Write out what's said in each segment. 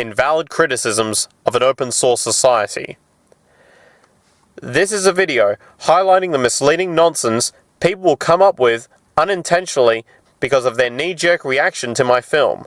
Invalid criticisms of an open source society. This is a video highlighting the misleading nonsense people will come up with unintentionally because of their knee-jerk reaction to my film.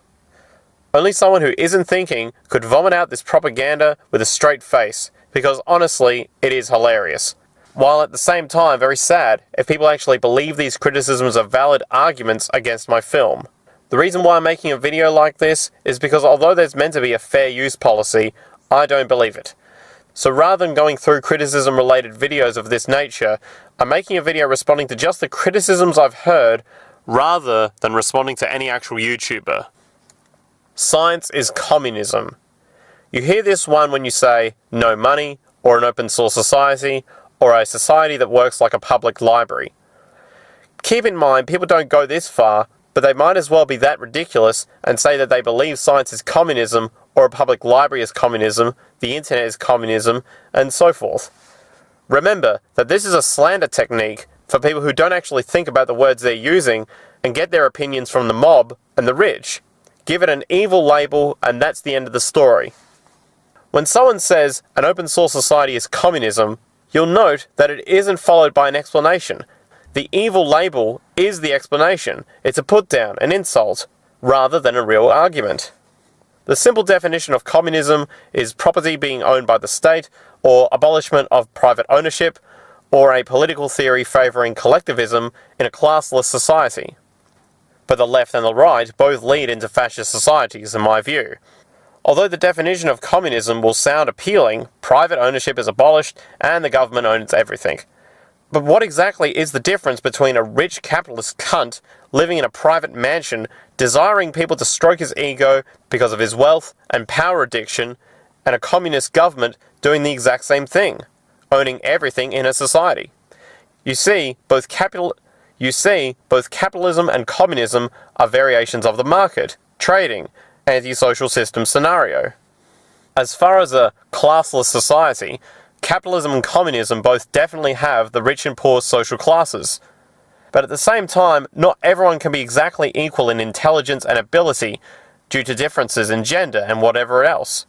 Only someone who isn't thinking could vomit out this propaganda with a straight face, because honestly, it is hilarious. While at the same time very sad if people actually believe these criticisms are valid arguments against my film. The reason why I'm making a video like this is because although there's meant to be a fair use policy, I don't believe it. So rather than going through criticism-related videos of this nature, I'm making a video responding to just the criticisms I've heard, rather than responding to any actual YouTuber. Science is communism. You hear this one when you say, no money, or an open source society, or a society that works like a public library. Keep in mind, people don't go this far, but they might as well be that ridiculous and say that they believe science is communism, or a public library is communism, the internet is communism, and so forth. Remember that this is a slander technique for people who don't actually think about the words they're using and get their opinions from the mob and the rich. Give it an evil label and that's the end of the story. When someone says an open source society is communism, you'll note that it isn't followed by an explanation. The evil label is the explanation. It's a put-down, an insult, rather than a real argument. The simple definition of communism is property being owned by the state, or abolishment of private ownership, or a political theory favouring collectivism in a classless society. But the left and the right both lead into fascist societies in my view. Although the definition of communism will sound appealing, private ownership is abolished and the government owns everything. But what exactly is the difference between a rich capitalist cunt living in a private mansion, desiring people to stroke his ego because of his wealth and power addiction, and a communist government doing the exact same thing, owning everything in a society? You see, both capitalism and communism are variations of the market, trading, anti-social system scenario. As far as a classless society, capitalism and communism both definitely have the rich and poor social classes. But at the same time, not everyone can be exactly equal in intelligence and ability due to differences in gender and whatever else.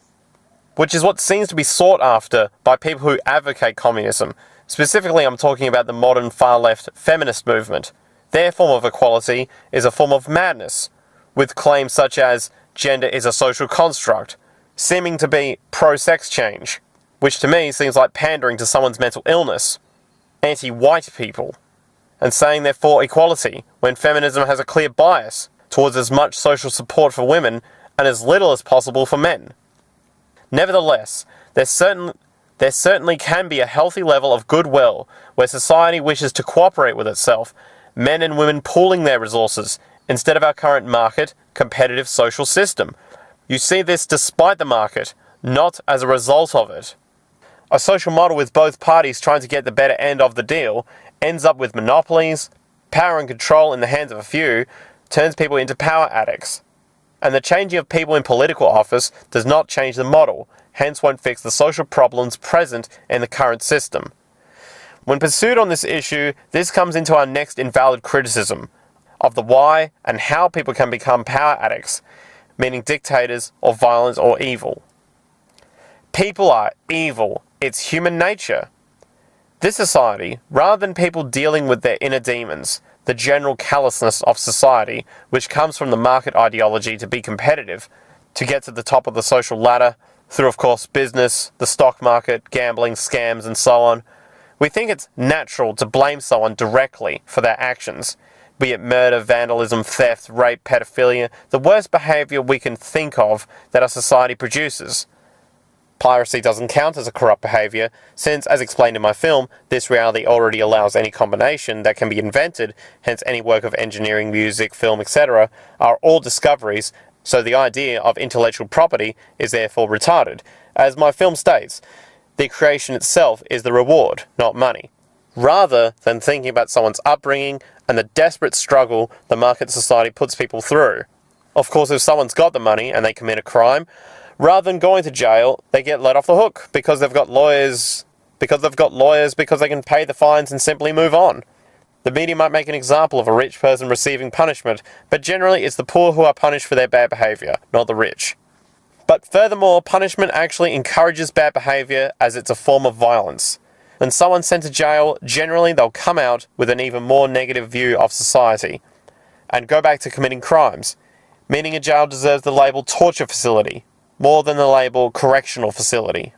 Which is what seems to be sought after by people who advocate communism. Specifically, I'm talking about the modern far-left feminist movement. Their form of equality is a form of madness, with claims such as gender is a social construct, seeming to be pro-sex change, which to me seems like pandering to someone's mental illness, anti-white people, and saying they're for equality, when feminism has a clear bias towards as much social support for women and as little as possible for men. Nevertheless, there certainly can be a healthy level of goodwill where society wishes to cooperate with itself, men and women pooling their resources, instead of our current market, competitive social system. You see this despite the market, not as a result of it. A social model with both parties trying to get the better end of the deal ends up with monopolies, power and control in the hands of a few, turns people into power addicts. And the changing of people in political office does not change the model, hence won't fix the social problems present in the current system. When pursued on this issue, this comes into our next invalid criticism of the why and how people can become power addicts, meaning dictators or violent or evil. People are evil. It's human nature. This society, rather than people dealing with their inner demons, the general callousness of society, which comes from the market ideology to be competitive, to get to the top of the social ladder, through of course business, the stock market, gambling, scams and so on, we think it's natural to blame someone directly for their actions, be it murder, vandalism, theft, rape, pedophilia, the worst behaviour we can think of that our society produces. Piracy doesn't count as a corrupt behaviour, since, as explained in my film, this reality already allows any combination that can be invented, hence any work of engineering, music, film, etc., are all discoveries, so the idea of intellectual property is therefore retarded. As my film states, the creation itself is the reward, not money. Rather than thinking about someone's upbringing and the desperate struggle the market society puts people through. Of course, if someone's got the money and they commit a crime, rather than going to jail, they get let off the hook because they've got lawyers, because they can pay the fines and simply move on. The media might make an example of a rich person receiving punishment, but generally it's the poor who are punished for their bad behaviour, not the rich. But furthermore, punishment actually encourages bad behaviour as it's a form of violence. When someone's sent to jail, generally they'll come out with an even more negative view of society and go back to committing crimes, meaning a jail deserves the label torture facility more than the label correctional facility.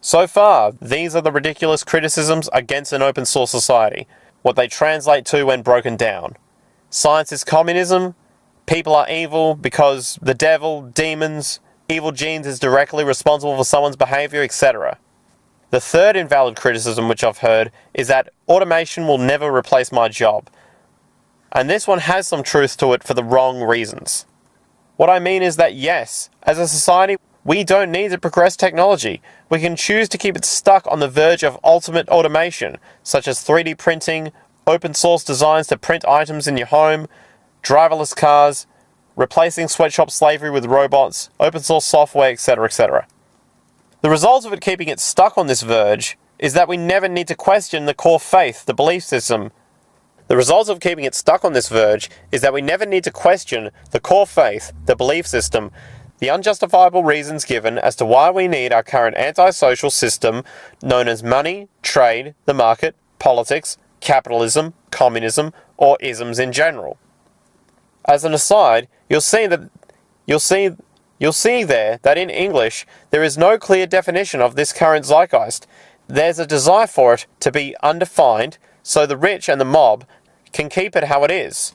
So far, these are the ridiculous criticisms against an open source society, what they translate to when broken down. Science is communism, people are evil because the devil, demons, evil genes is directly responsible for someone's behaviour, etc. The third invalid criticism which I've heard is that automation will never replace my job. And this one has some truth to it for the wrong reasons. What I mean is that yes, as a society, we don't need to progress technology. We can choose to keep it stuck on the verge of ultimate automation, such as 3D printing, open source designs to print items in your home, driverless cars, replacing sweatshop slavery with robots, open source software, etc., etc. The result of it keeping it stuck on this verge is that we never need to question the core faith, the belief system. The result of keeping it stuck on this verge is that we never need to question the core faith, the belief system, the unjustifiable reasons given as to why we need our current antisocial system known as money, trade, the market, politics, capitalism, communism, or isms in general. As an aside, you'll see there that in English there is no clear definition of this current zeitgeist. There's a desire for it to be undefined, so the rich and the mob can keep it how it is.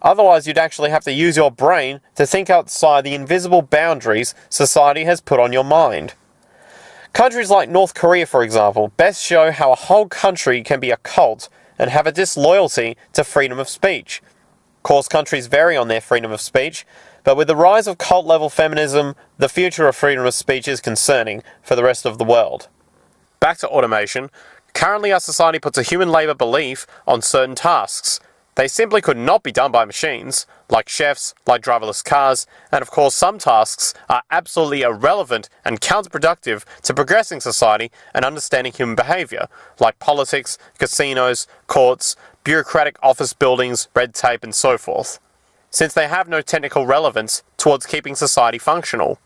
Otherwise, you'd actually have to use your brain to think outside the invisible boundaries society has put on your mind. Countries like North Korea, for example, best show how a whole country can be a cult and have a disloyalty to freedom of speech. Of course, countries vary on their freedom of speech, but with the rise of cult-level feminism, the future of freedom of speech is concerning for the rest of the world. Back to automation. Currently, our society puts a human labour belief on certain tasks. They simply could not be done by machines, like chefs, like driverless cars, and of course some tasks are absolutely irrelevant and counterproductive to progressing society and understanding human behaviour, like politics, casinos, courts, bureaucratic office buildings, red tape, and so forth, since they have no technical relevance towards keeping society functional.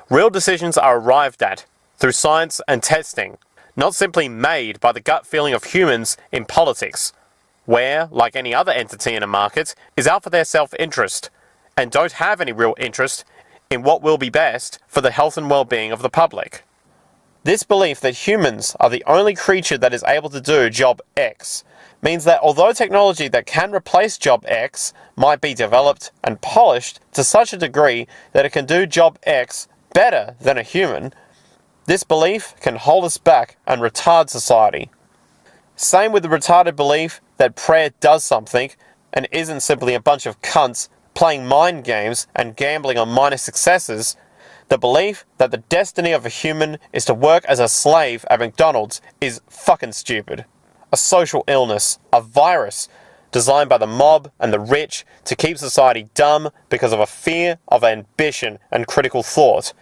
Real decisions are arrived at through science and testing, not simply made by the gut feeling of humans in politics, where, like any other entity in a market, is out for their self-interest, and don't have any real interest in what will be best for the health and well-being of the public. This belief that humans are the only creature that is able to do job X means that although technology that can replace job X might be developed and polished to such a degree that it can do job X better than a human, this belief can hold us back and retard society. Same with the retarded belief that prayer does something and isn't simply a bunch of cunts playing mind games and gambling on minor successes. The belief that the destiny of a human is to work as a slave at McDonald's is fucking stupid. A social illness, a virus designed by the mob and the rich to keep society dumb because of a fear of ambition and critical thought,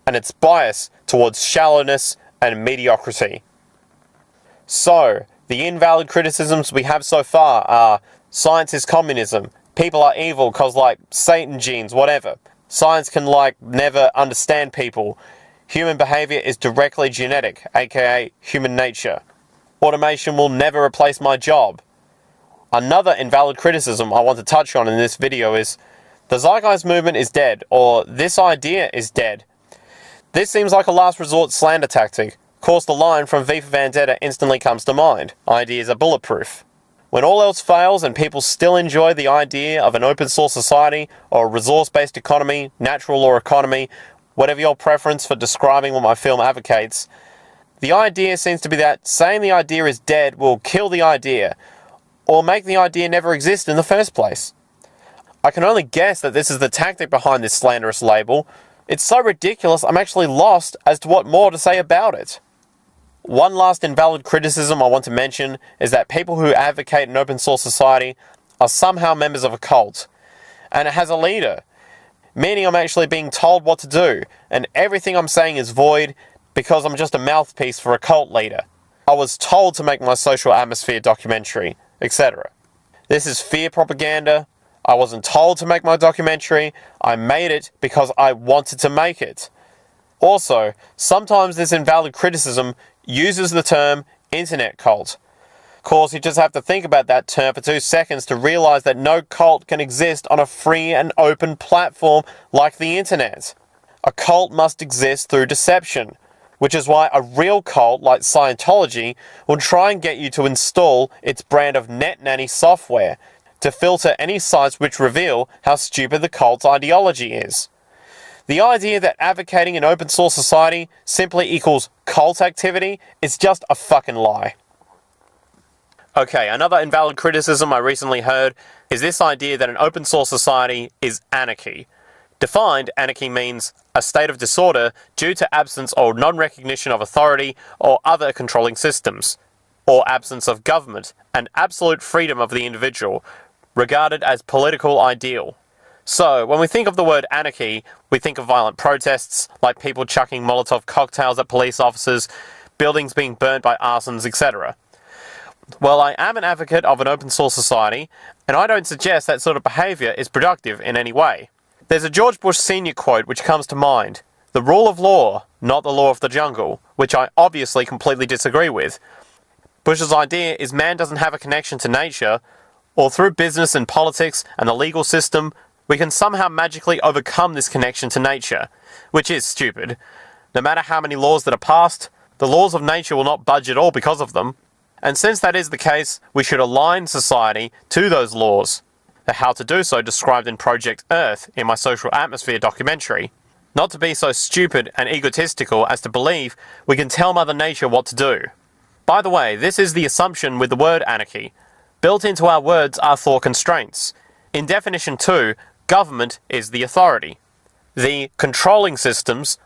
and its bias towards shallowness and mediocrity. So, the invalid criticisms we have so far are science is communism, people are evil cause like Satan genes, whatever. Science can never understand people. Human behaviour is directly genetic, aka human nature. Automation will never replace my job. Another invalid criticism I want to touch on in this video is the zeitgeist movement is dead, or this idea is dead. This seems like a last resort slander tactic. Of course, the line from V for Vendetta instantly comes to mind. Ideas are bulletproof. When all else fails and people still enjoy the idea of an open source society or a resource-based economy, natural law economy, whatever your preference for describing what my film advocates, the idea seems to be that saying the idea is dead will kill the idea, or make the idea never exist in the first place. I can only guess that this is the tactic behind this slanderous label. It's so ridiculous I'm actually lost as to what more to say about it. One last invalid criticism I want to mention is that people who advocate an open source society are somehow members of a cult, and it has a leader, meaning I'm actually being told what to do, and everything I'm saying is void because I'm just a mouthpiece for a cult leader. I was told to make my social atmosphere documentary, etc. This is fear propaganda. I wasn't told to make my documentary. I made it because I wanted to make it. Also, sometimes this invalid criticism uses the term internet cult. Of course, you just have to think about that term for 2 seconds to realize that no cult can exist on a free and open platform like the internet. A cult must exist through deception, which is why a real cult like Scientology will try and get you to install its brand of net nanny software to filter any sites which reveal how stupid the cult's ideology is. The idea that advocating an open source society simply equals cult activity is just a fucking lie. Okay, another invalid criticism I recently heard is this idea that an open source society is anarchy. Defined, anarchy means a state of disorder due to absence or non-recognition of authority or other controlling systems, or absence of government, and absolute freedom of the individual, regarded as political ideal. So, when we think of the word anarchy, we think of violent protests, like people chucking Molotov cocktails at police officers, buildings being burnt by arsons, etc. Well, I am an advocate of an open source society, and I don't suggest that sort of behaviour is productive in any way. There's a George Bush Sr. quote which comes to mind: "The rule of law, not the law of the jungle," which I obviously completely disagree with. Bush's idea is man doesn't have a connection to nature, or through business and politics and the legal system, we can somehow magically overcome this connection to nature, which is stupid. No matter how many laws that are passed, the laws of nature will not budge at all because of them. And since that is the case, we should align society to those laws. The how to do so described in Project Earth in my Social Atmosphere documentary. Not to be so stupid and egotistical as to believe we can tell Mother Nature what to do. By the way, this is the assumption with the word anarchy. Built into our words are thought constraints. In definition 2, government is the authority. The controlling systems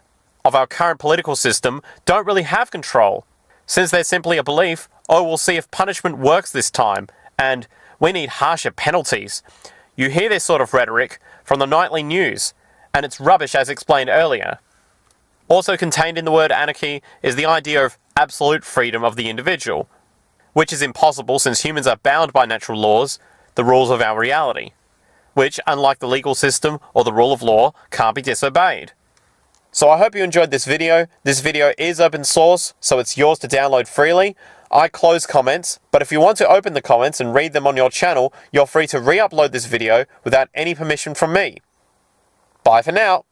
of our current political system don't really have control, since they're simply a belief, oh, we'll see if punishment works this time, and we need harsher penalties. You hear this sort of rhetoric from the nightly news, and it's rubbish as explained earlier. Also contained in the word anarchy is the idea of absolute freedom of the individual, which is impossible since humans are bound by natural laws, the rules of our reality, which, unlike the legal system or the rule of law, can't be disobeyed. So I hope you enjoyed this video. This video is open source, so it's yours to download freely. I close comments, but if you want to open the comments and read them on your channel, you're free to re-upload this video without any permission from me. Bye for now.